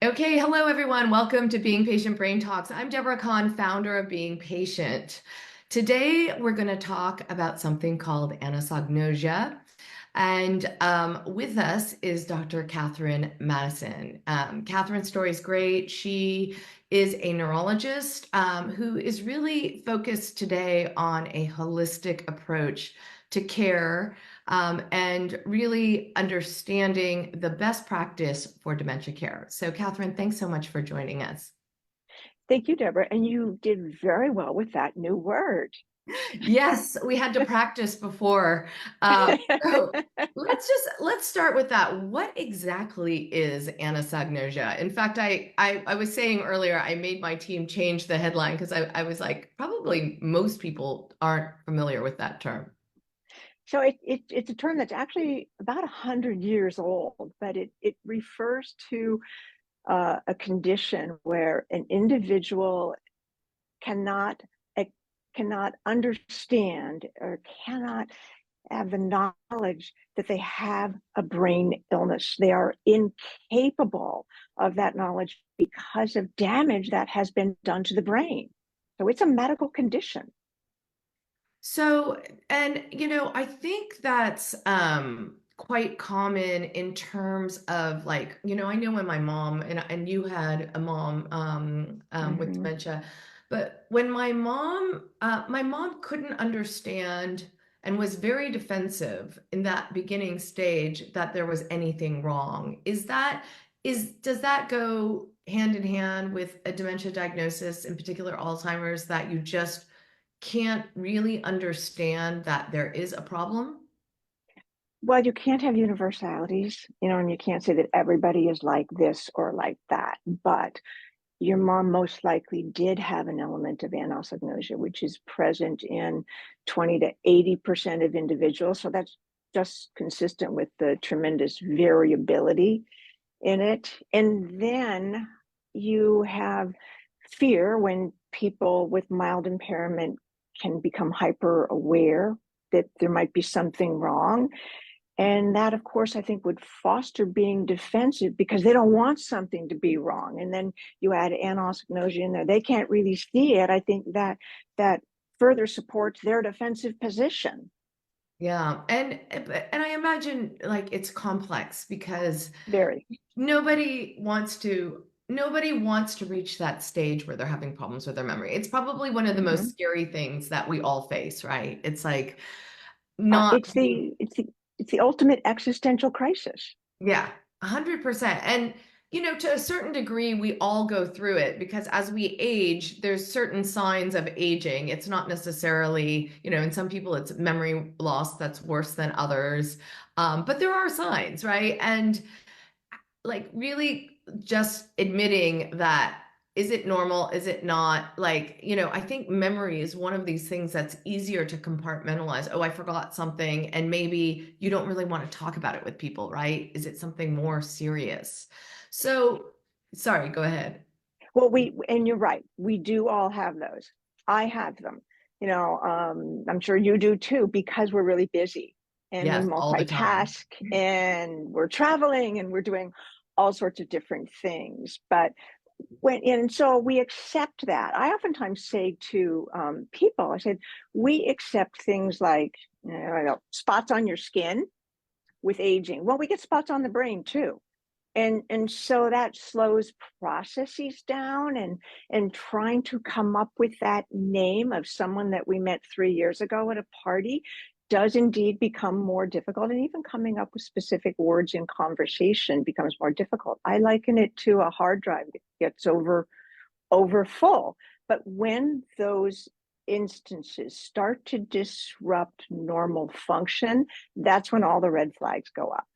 Okay, hello everyone. Welcome to Being Patient Brain Talks. I'm Deborah Kahn, founder of Being Patient. Today we're going to talk about something called anosognosia. And with us is Dr. Catherine Madison. Catherine's story is great. She is a neurologist who is really focused today on a holistic approach to care and really understanding the best practice for dementia care. So, Catherine, thanks so much for joining us. Thank you, Deborah. And you did very well with that new word. Yes, we had to practice before. So let's start with that. What exactly is anosognosia? In fact, I was saying earlier, I made my team change the headline because I was like, probably most people aren't familiar with that term. So it's a term that's actually about 100 years old, but it refers to a condition where an individual cannot cannot understand or cannot have the knowledge that they have a brain illness. They are incapable of that knowledge because of damage that has been done to the brain. So it's a medical condition. So, and I think that's quite common in terms of like, I know when my mom and you had a mom with Mm-hmm. dementia, but when my mom couldn't understand and was very defensive in that beginning stage that there was anything wrong. Does that go hand in hand with a dementia diagnosis, in particular Alzheimer's, that you just can't really understand that there is a problem? Well, you can't have universalities, and you can't say that everybody is like this or like that. But your mom most likely did have an element of anosognosia, which is present in 20 to 80% of individuals. So that's just consistent with the tremendous variability in it. And then you have fear when people with mild impairment can become hyper aware that there might be something wrong. And that, of course, I think would foster being defensive because they don't want something to be wrong. And then you add anosognosia in there. They can't really see it. I think that further supports their defensive position. Yeah. And I imagine like it's complex because Very. nobody wants to reach that stage where they're having problems with their memory. It's probably one of the most Mm-hmm. scary things that we all face, right? It's like not It's being. the ultimate existential crisis. Yeah, 100%. And, to a certain degree, we all go through it because as we age, there's certain signs of aging. It's not necessarily, in some people, it's memory loss that's worse than others. But there are signs, right? And like really just admitting that, is it normal? Is it not? Like, I think memory is one of these things that's easier to compartmentalize. Oh, I forgot something. And maybe you don't really want to talk about it with people, right? Is it something more serious? So, sorry, go ahead. Well, and you're right. We do all have those. I have them. I'm sure you do too, because we're really busy and we Yes, all the time. multitask and we're traveling and we're doing all sorts of different things. But and so we accept that. I oftentimes say to people, I said, we accept things like, I don't know, spots on your skin with aging. Well, we get spots on the brain too. And so that slows processes down, and trying to come up with that name of someone that we met 3 years ago at a party does indeed become more difficult, and even coming up with specific words in conversation becomes more difficult. I liken it to a hard drive that gets over full. But when those instances start to disrupt normal function, that's when all the red flags go up.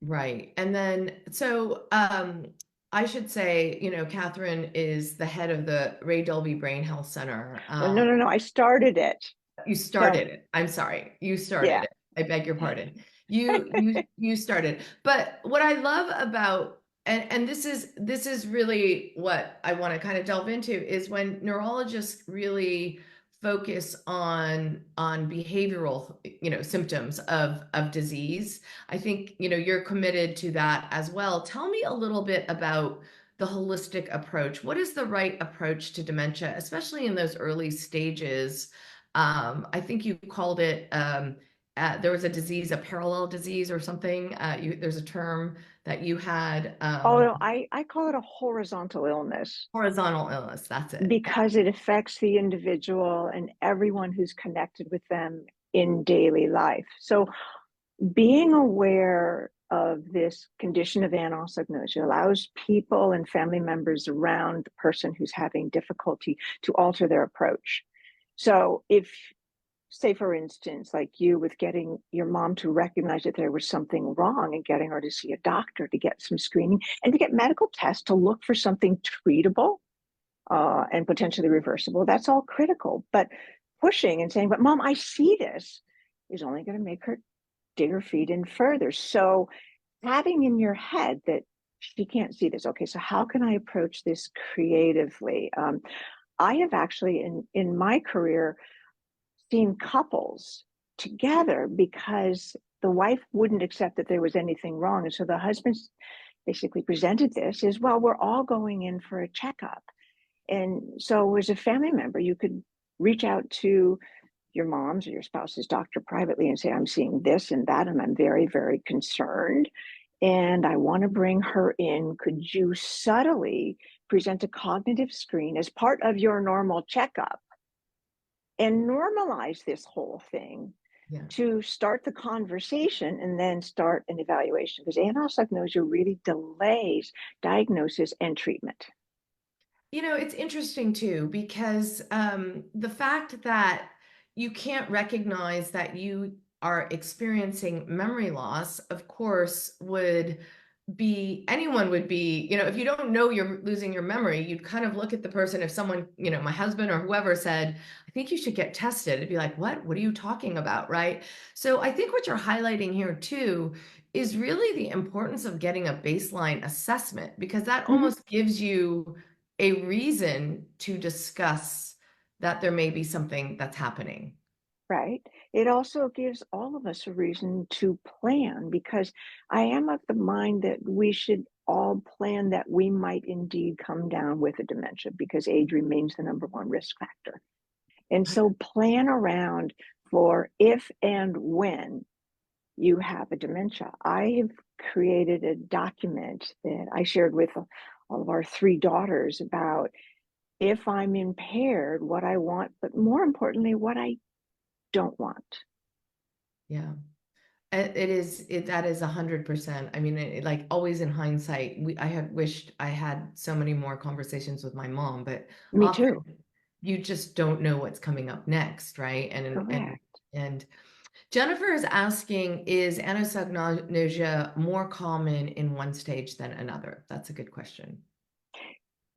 Right. And then, so I should say, Catherine is the head of the Ray Dolby Brain Health Center. Well, no, no, no. I started it. You So started it. I'm sorry. You started yeah. it. I beg your pardon. You started. But what I love about and this is really what I want to kind of delve into is when neurologists really focus on behavioral, symptoms of disease. I think, you're committed to that as well. Tell me a little bit about the holistic approach. What is the right approach to dementia, especially in those early stages? I think you called it, there was a disease, a parallel disease or something. There's a term that you had, Oh, no, I call it a horizontal illness horizontal illness. That's it. Yeah. because it affects the individual and everyone who's connected with them in daily life. So being aware of this condition of anosognosia allows people and family members around the person who's having difficulty to alter their approach. So if, say for instance, like you with getting your mom to recognize that there was something wrong and getting her to see a doctor to get some screening and to get medical tests to look for something treatable and potentially reversible, that's all critical. But pushing and saying, but mom, I see this, is only going to make her dig her feet in further. So having in your head that she can't see this, okay, so how can I approach this creatively? I have actually in my career seen couples together because the wife wouldn't accept that there was anything wrong. And so the husband basically presented this as, well, we're all going in for a checkup. And so as a family member, you could reach out to your mom's or your spouse's doctor privately and say, I'm seeing this and that, and I'm very, very concerned. And I want to bring her in. Could you subtly present a cognitive screen as part of your normal checkup and normalize this whole thing Yeah. to start the conversation and then start an evaluation? Because anosognosia really delays diagnosis and treatment. It's interesting too, because the fact that you can't recognize that you are experiencing memory loss, of course, anyone would be, if you don't know you're losing your memory, you'd kind of look at the person. If someone, my husband or whoever said, I think you should get tested, it'd be like, what are you talking about? Right. So I think what you're highlighting here too is really the importance of getting a baseline assessment, because that Mhm. almost gives you a reason to discuss that there may be something that's happening. Right. It also gives all of us a reason to plan because I am of the mind that we should all plan that we might indeed come down with a dementia because age remains the number one risk factor. And so plan around for if and when you have a dementia. I have created a document that I shared with all of our three daughters about if I'm impaired, what I want, but more importantly, what I don't want. Yeah. That is 100%. I mean, like always in hindsight, I had wished I had so many more conversations with my mom, but Me often too. you just don't know what's coming up next, right? Correct. And Jennifer is asking, is anosognosia more common in one stage than another? That's a good question.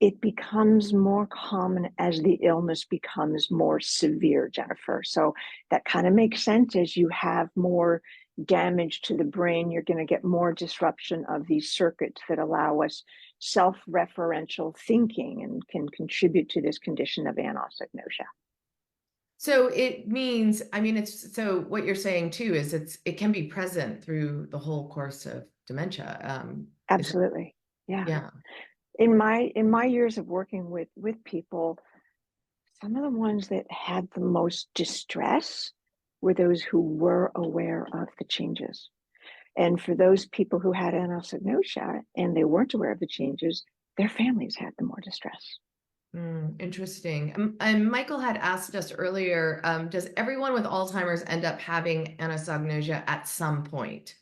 It becomes more common as the illness becomes more severe, Jennifer. So that kind of makes sense. As you have more damage to the brain, you're going to get more disruption of these circuits that allow us self-referential thinking and can contribute to this condition of anosognosia. So it means, I mean, so what you're saying too is it can be present through the whole course of dementia. Absolutely. Yeah. Yeah. In my years of working with people, some of the ones that had the most distress were those who were aware of the changes. And for those people who had anosognosia and they weren't aware of the changes, their families had the more distress. Interesting. And Michael had asked us earlier, does everyone with Alzheimer's end up having anosognosia at some point?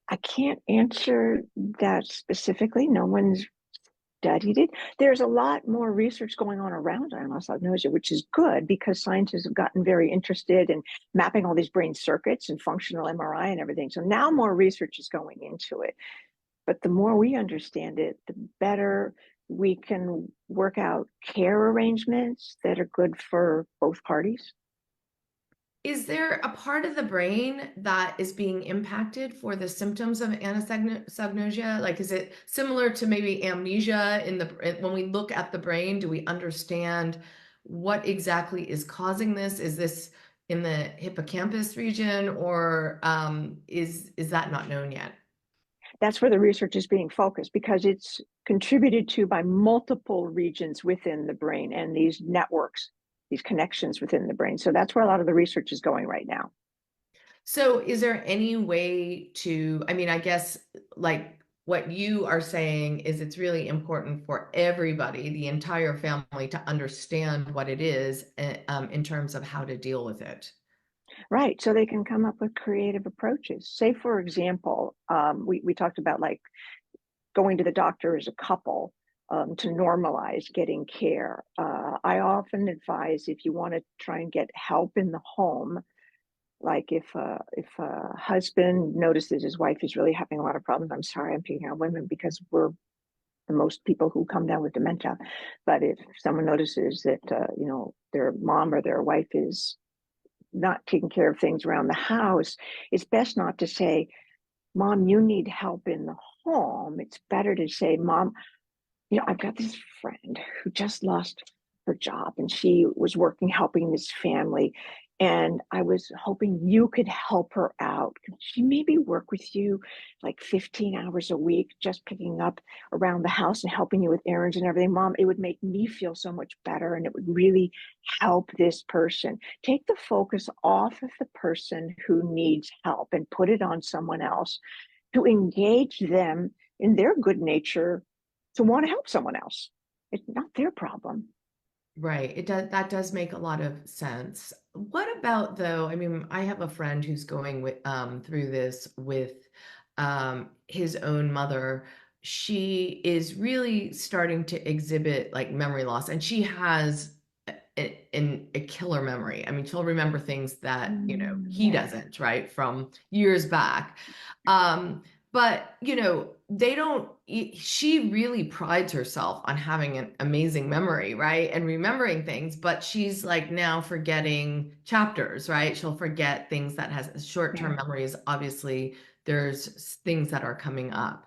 I can't answer that specifically. No one's studied it. There's a lot more research going on around anosognosia, which is good because scientists have gotten very interested in mapping all these brain circuits and functional MRI and everything. So now more research is going into it. But the more we understand it, the better we can work out care arrangements that are good for both parties. Is there a part of the brain that is being impacted for the symptoms of anosognosia? Like, is it similar to maybe amnesia when we look at the brain, do we understand what exactly is causing this? Is this in the hippocampus region, or is that not known yet? That's where the research is being focused because it's contributed to by multiple regions within the brain and these networks, these connections within the brain. So that's where a lot of the research is going right now. So is there any way to, I mean, I guess like what you are saying is it's really important for everybody, the entire family, to understand what it is in terms of how to deal with it. Right. So they can come up with creative approaches. Say, for example, we talked about like going to the doctor as a couple to normalize getting care. I often advise if you want to try and get help in the home, like if a husband notices his wife is really having a lot of problems. I'm sorry, I'm picking on women because we're the most people who come down with dementia. But if someone notices that their mom or their wife is not taking care of things around the house, it's best not to say, "Mom, you need help in the home." It's better to say, "Mom, I've got this friend who just lost her job and she was working helping this family. And I was hoping you could help her out. Could she maybe work with you like 15 hours a week, just picking up around the house and helping you with errands and everything? Mom, it would make me feel so much better and it would really help this person." Take the focus off of the person who needs help and put it on someone else to engage them in their good nature to want to help someone else. It's not their problem. Right. It does, that does make a lot of sense. What about though, I mean, I have a friend who's going with through this with his own mother. She is really starting to exhibit like memory loss, and she has a killer memory. I mean, she'll remember things that, he Yeah. doesn't, right, from years back. Um, but, they don't, she really prides herself on having an amazing memory, right? And remembering things, but she's like now forgetting chapters, right? She'll forget things that has short-term Yeah. memories. Obviously, there's things that are coming up.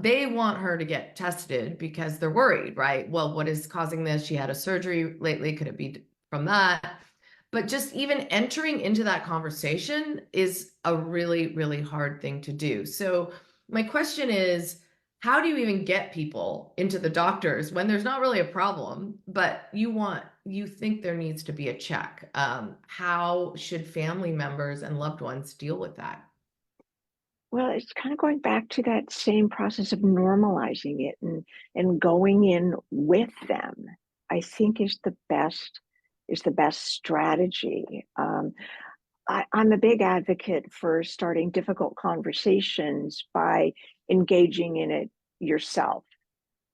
They want her to get tested because they're worried, right? Well, what is causing this? She had a surgery lately. Could it be from that? But just even entering into that conversation is a really, really hard thing to do. So, my question is, how do you even get people into the doctors when there's not really a problem, but you think there needs to be a check? How should family members and loved ones deal with that? Well, it's kind of going back to that same process of normalizing it and going in with them. I think is the best strategy. I'm a big advocate for starting difficult conversations by engaging in it yourself.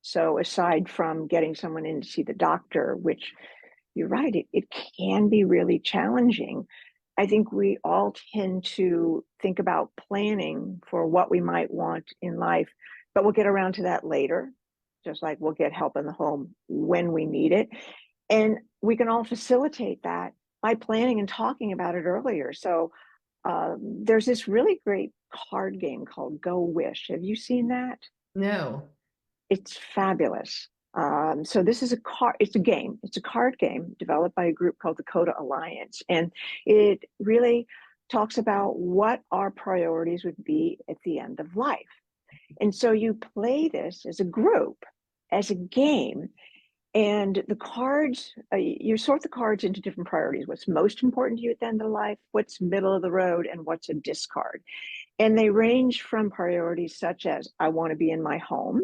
So aside from getting someone in to see the doctor, which you're right, it can be really challenging. I think we all tend to think about planning for what we might want in life, but we'll get around to that later, just like we'll get help in the home when we need it. And we can all facilitate that by planning and talking about it earlier. So there's this really great card game called Go Wish. Have you seen that? No. It's fabulous. So this is it's a game. It's a card game developed by a group called the Coda Alliance. And it really talks about what our priorities would be at the end of life. And so you play this as a group, as a game, and the cards, you sort the cards into different priorities. What's most important to you at the end of life, what's middle of the road, and what's a discard. And they range from priorities such as, I want to be in my home,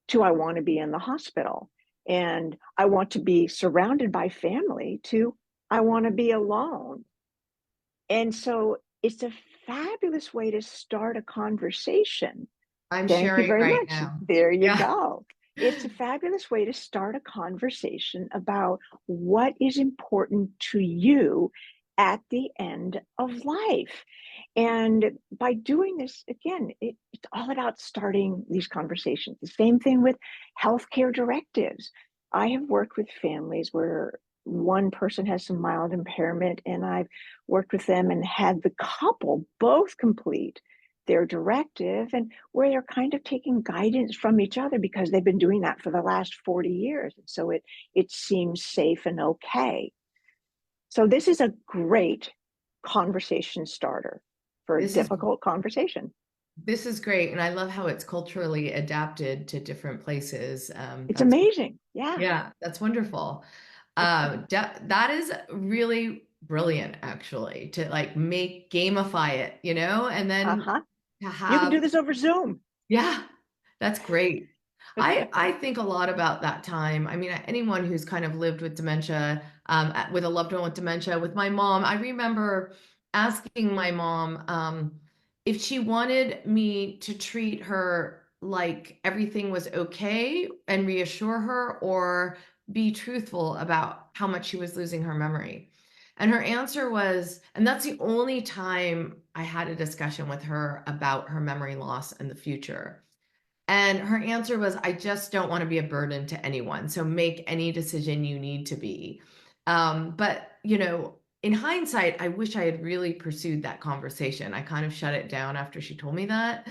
to I want to be in the hospital, and I want to be surrounded by family, to I want to be alone. And so it's a fabulous way to start a conversation. I'm Thank you sharing very right much. now. There you Yeah. go. It's a fabulous way to start a conversation about what is important to you at the end of life. And by doing this, again, it's all about starting these conversations. The same thing with healthcare directives. I have worked with families where one person has some mild impairment, and I've worked with them and had the couple both complete their directive, and where they're kind of taking guidance from each other because they've been doing that for the last 40 years. And so it seems safe and okay. So this is a great conversation starter for a This is difficult conversation. this is great, and I love how it's culturally adapted to different places. It's That's amazing. Yeah. Yeah, that's wonderful. That is really brilliant, actually, to like make gamify it, and then Uh-huh. to You can do have, this over Zoom. yeah, that's great. I think a lot about that time. I mean, anyone who's kind of lived with dementia, with a loved one with dementia, with my mom, I remember asking my mom, if she wanted me to treat her like everything was okay and reassure her, or be truthful about how much she was losing her memory. And her answer was, and that's the only time I had a discussion with her about her memory loss and the future. And her answer was, I just don't want to be a burden to anyone. So make any decision you need to be. But, in hindsight, I wish I had really pursued that conversation. I kind of shut it down after she told me that,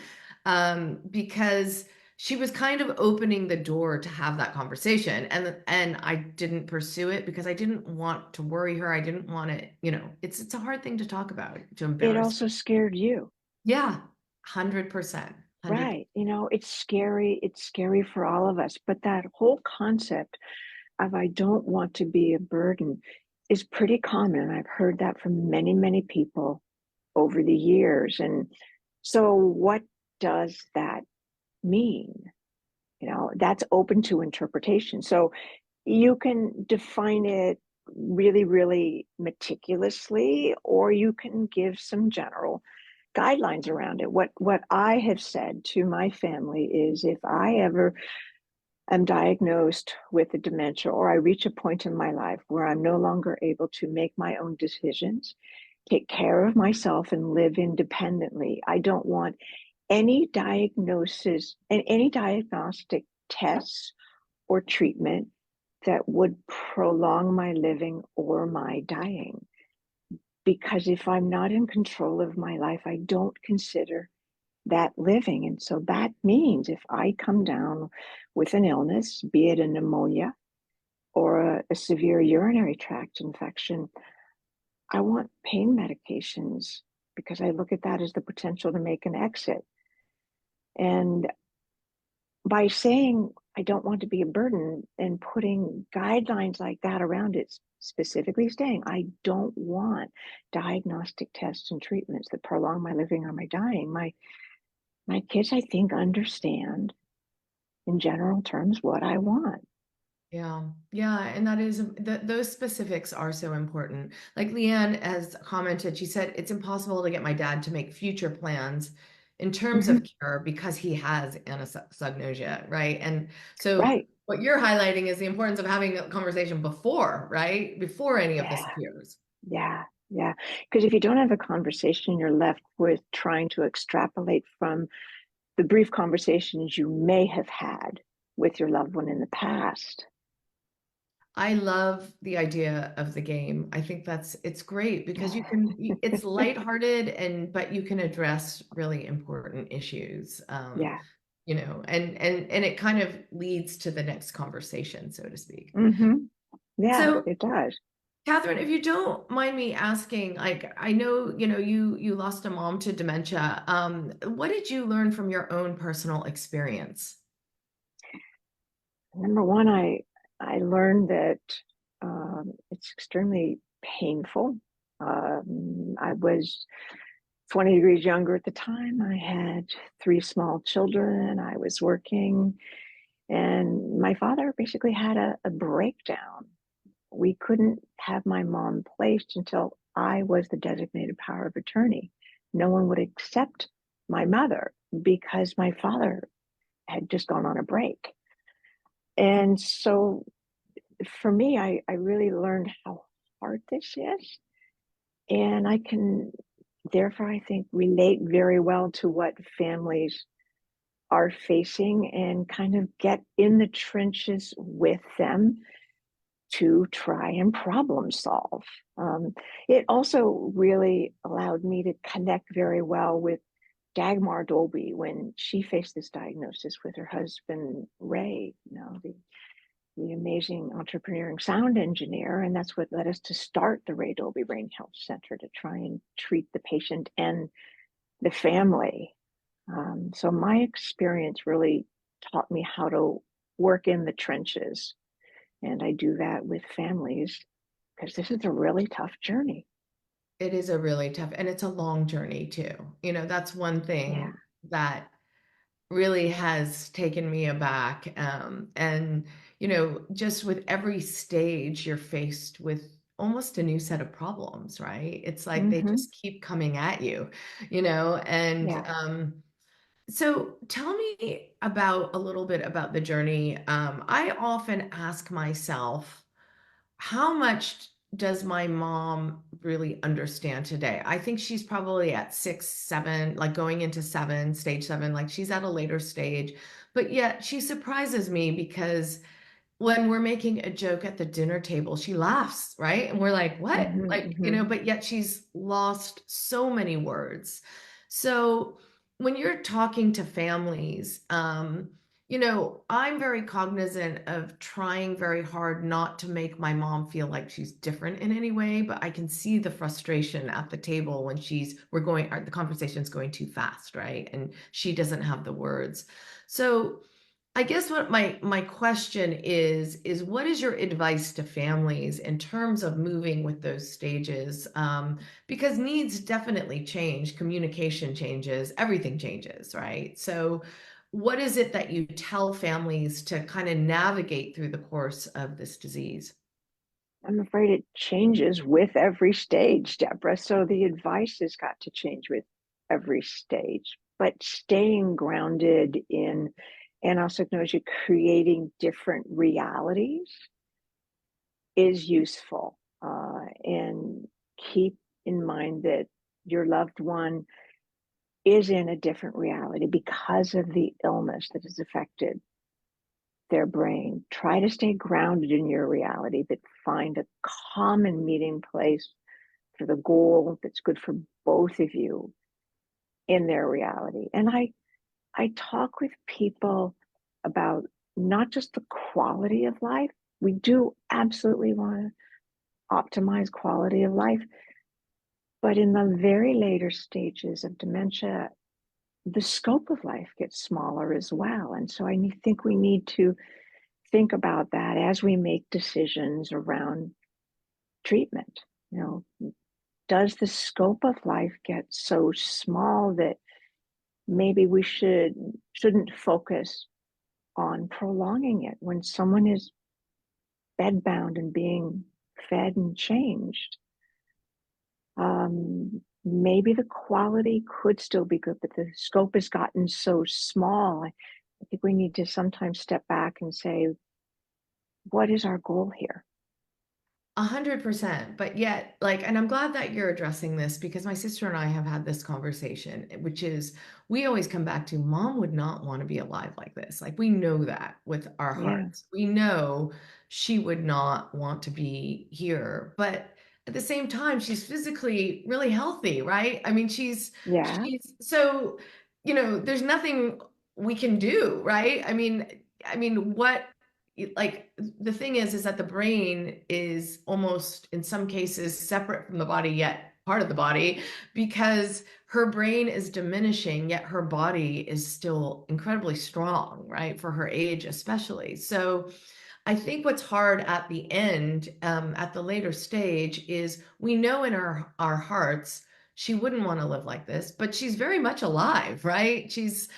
because she was kind of opening the door to have that conversation. And I didn't pursue it because I didn't want to worry her. I didn't want to, it's a hard thing to talk about, to It embarrass. also scared you. Yeah, 100%. 100%. Right. It's scary. It's scary for all of us. But that whole concept of I don't want to be a burden is pretty common. I've heard that from many, many people over the years. And so, what does that mean? That's open to interpretation. So, you can define it really, really meticulously, or you can give some general guidelines around it. What I have said to my family is if I ever am diagnosed with a dementia, or I reach a point in my life where I'm no longer able to make my own decisions, take care of myself, and live independently, I don't want any diagnosis and any diagnostic tests or treatment that would prolong my living or my dying. Because if I'm not in control of my life, I don't consider that living. And so that means if I come down with an illness, be it a pneumonia or a severe urinary tract infection, I want pain medications because I look at that as the potential to make an exit. And by saying I don't want to be a burden and putting guidelines like that around it, specifically saying I don't want diagnostic tests and treatments that prolong my living or my dying, my kids, I think, understand in general terms what I want. Yeah, yeah, and those specifics are so important. Like Leanne has commented, she said it's impossible to get my dad to make future plans in terms of Mhm. care because he has anosognosia, right? And so Right. what you're highlighting is the importance of having a conversation before, right? Before any of this Yeah. appears. Yeah. Yeah. Because if you don't have a conversation, you're left with trying to extrapolate from the brief conversations you may have had with your loved one in the past. I love the idea of the game. I think it's great because it's lighthearted, but you can address really important issues. Yeah. And it kind of leads to the next conversation, so to speak. Hmm. Yeah, So, it does. Catherine, if you don't mind me asking, like I know, you lost a mom to dementia. What did you learn from your own personal experience? Number one, I learned that it's extremely painful. I was 20 degrees younger at the time. I had three small children. I was working, and my father basically had a breakdown. We couldn't have my mom placed until I was the designated power of attorney. No one would accept my mother because my father had just gone on a break. And so for me, I really learned how hard this is. And I can, therefore, I think, relate very well to what families are facing and kind of get in the trenches with them to try and problem solve. Um, it also really allowed me to connect very well with Dagmar Dolby, when she faced this diagnosis with her husband, Ray, the amazing entrepreneur and sound engineer. And that's what led us to start the Ray Dolby Brain Health Center to try and treat the patient and the family. So my experience really taught me how to work in the trenches. And I do that with families because this is a really tough journey. It is a really tough, and it's a long journey too. That's one Yeah. thing that really has taken me aback. And, just with every stage, you're faced with almost a new set of problems, right? It's like they Mm-hmm. just keep coming at you, and Yeah. so tell me about a little bit about the journey. I often ask myself, how much does my mom really understand today? I think she's probably at 6, 7, like going into 7, stage 7, like she's at a later stage. But yet she surprises me because when we're making a joke at the dinner table, she laughs, right? And we're like, what? Mm-hmm. Like, Mm-hmm. but yet she's lost so many words. So when you're talking to families, I'm very cognizant of trying very hard not to make my mom feel like she's different in any way, but I can see the frustration at the table when the conversation's going too fast, right? And she doesn't have the words. So I guess what my question is what is your advice to families in terms of moving with those stages? Because needs definitely change, communication changes, everything changes, right? So, what is it that you tell families to kind of navigate through the course of this disease? I'm afraid it changes with every stage, Deborah. So the advice has got to change with every stage. But staying grounded in anosognosia, creating different realities is useful. And keep in mind that your loved one is in a different reality because of the illness that has affected their brain. Try to stay grounded in your reality, but find a common meeting place for the goal that's good for both of you in their reality. And I talk with people about not just the quality of life. We do absolutely want to optimize quality of life, but in the very later stages of dementia, the scope of life gets smaller as well. And so I think we need to think about that as we make decisions around treatment. Does the scope of life get so small that maybe we shouldn't focus on prolonging it when someone is bedbound and being fed and changed? Maybe the quality could still be good, but the scope has gotten so small. I think we need to sometimes step back and say, what is our goal here? 100%. But yet, and I'm glad that you're addressing this because my sister and I have had this conversation, which is we always come back to mom would not want to be alive like this. Like, we know that with our Yeah, hearts. We know she would not want to be here. But at the same time, she's physically really healthy, right? I mean, yeah. she's so, there's nothing we can do, right? What like the thing is that the brain is almost in some cases separate from the body yet part of the body because her brain is diminishing yet her body is still incredibly strong, right, for her age especially. So I think what's hard at the end, at the later stage, is we know in our hearts she wouldn't want to live like this, but she's very much alive, right? She's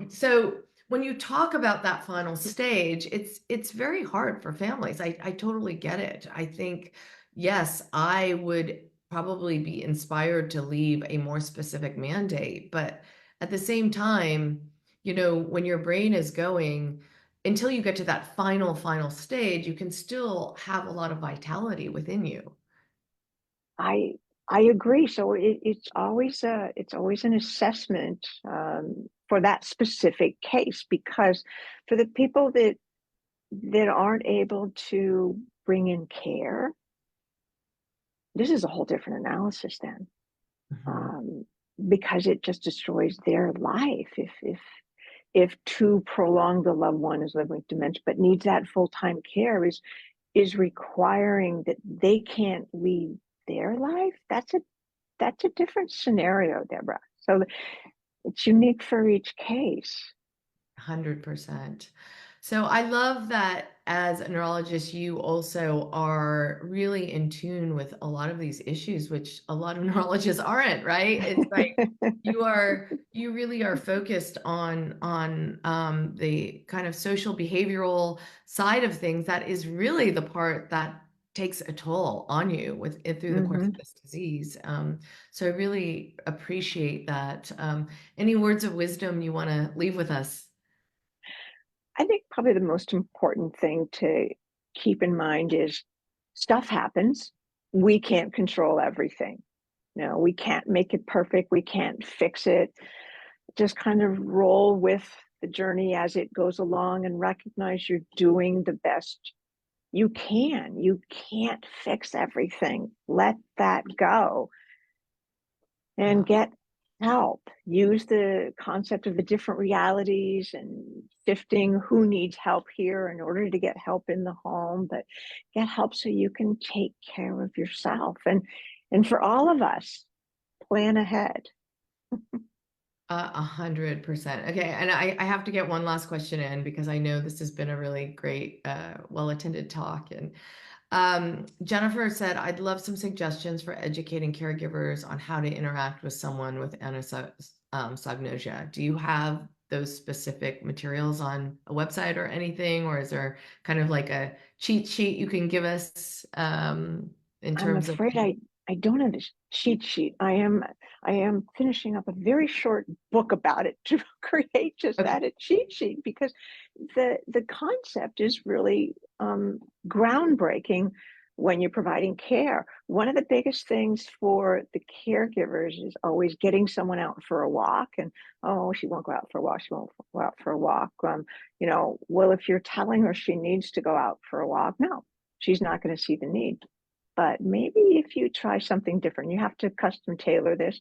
so when you talk about that final stage, it's very hard for families. I totally get it. I think, yes, I would probably be inspired to leave a more specific mandate, but at the same time, when your brain is going, until you get to that final stage, you can still have a lot of vitality within you. I I agree. So it's always an assessment for that specific case, because for the people that aren't able to bring in care, this is a whole different analysis then. Mhm. Um, because it just destroys their life if too prolonged the loved one is living with dementia but needs that full-time care is requiring that they can't leave their life. That's a different scenario, Deborah. So it's unique for each case. 100%. So I love that as a neurologist, you also are really in tune with a lot of these issues, which a lot of neurologists aren't, right? It's like you really are focused on the kind of social behavioral side of things. That is really the part that takes a toll on you through the course Hmm. of this disease. So I really appreciate that. Any words of wisdom you want to leave with us? I think probably the most important thing to keep in mind is stuff happens. We can't control everything. No, we can't make it perfect. We can't fix it. Just kind of roll with the journey as it goes along and recognize you're doing the best you can. You can't fix everything. Let that go and Yeah. get help. Use the concept of the different realities and shifting who needs help here in order to get help in the home, but get help so you can take care of yourself. And for all of us, plan ahead. 100%. Okay, and I have to get one last question in because I know this has been a really great, well-attended talk. And Jennifer said, I'd love some suggestions for educating caregivers on how to interact with someone with anosognosia. Do you have those specific materials on a website or anything, or is there kind of like a cheat sheet you can give us in I'm terms of afraid I don't have a cheat sheet. I am finishing up a very short book about it to create just okay. that, a cheat sheet, because the concept is really groundbreaking when you're providing care. One of the biggest things for the caregivers is always getting someone out for a walk, and oh, she won't go out for a walk. She won't go out for a walk. Well, if you're telling her she needs to go out for a walk, no, she's not going to see the need. But maybe if you try something different, you have to custom tailor this.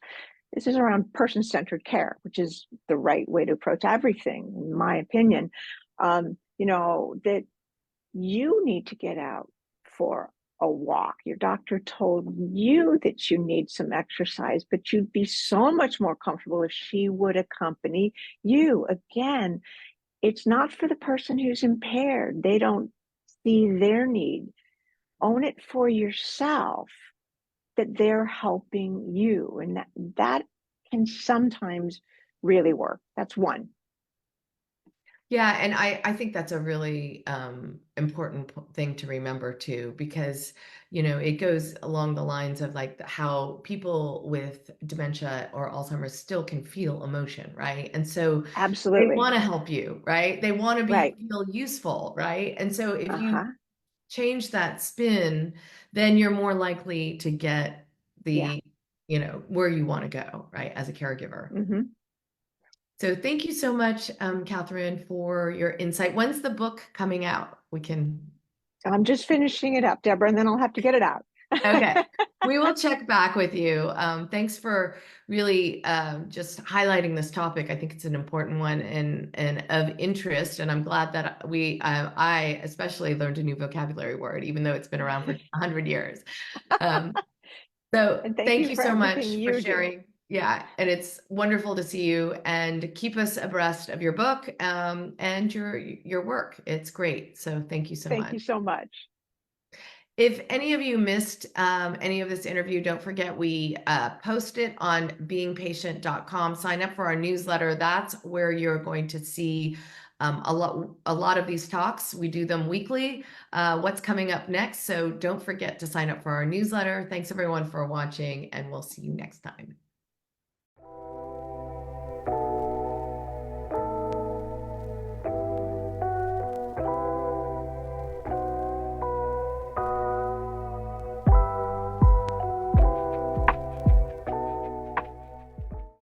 This is around person-centered care, which is the right way to approach everything, in my opinion. That you need to get out for a walk. Your doctor told you that you need some exercise, but you'd be so much more comfortable if she would accompany you. Again, it's not for the person who's impaired. They don't see their need. Own it for yourself that they're helping you, and that can sometimes really work. That's one. Yeah, and I think that's a really important thing to remember too, because it goes along the lines of like how people with dementia or Alzheimer's still can feel emotion, right? And so they Absolutely. want to help you, right? They want to be Right. feel useful, right? And so if you Uh-huh. change that spin, then you're more likely to get Yeah. the, where you want to go, right, as a caregiver. Hmm. So thank you so much, Catherine, for your insight. When's the book coming out? We can. I'm just finishing it up, Deborah, and then I'll have to get it out. Okay. We will check back with you. Thanks for really just highlighting this topic. I think it's an important one and of interest. And I'm glad that I especially learned a new vocabulary word, even though it's been around for 100 years. Um, So And thank thank you you for so everything much for you do. sharing. Yeah, and it's wonderful to see you and keep us abreast of your book and your work. It's great. So thank you so Thank much. you so much. If any of you missed any of this interview, don't forget we post it on beingpatient.com. Sign up for our newsletter. That's where you're going to see a lot of these talks. We do them weekly. What's coming up next? So don't forget to sign up for our newsletter. Thanks everyone for watching, and we'll see you next time.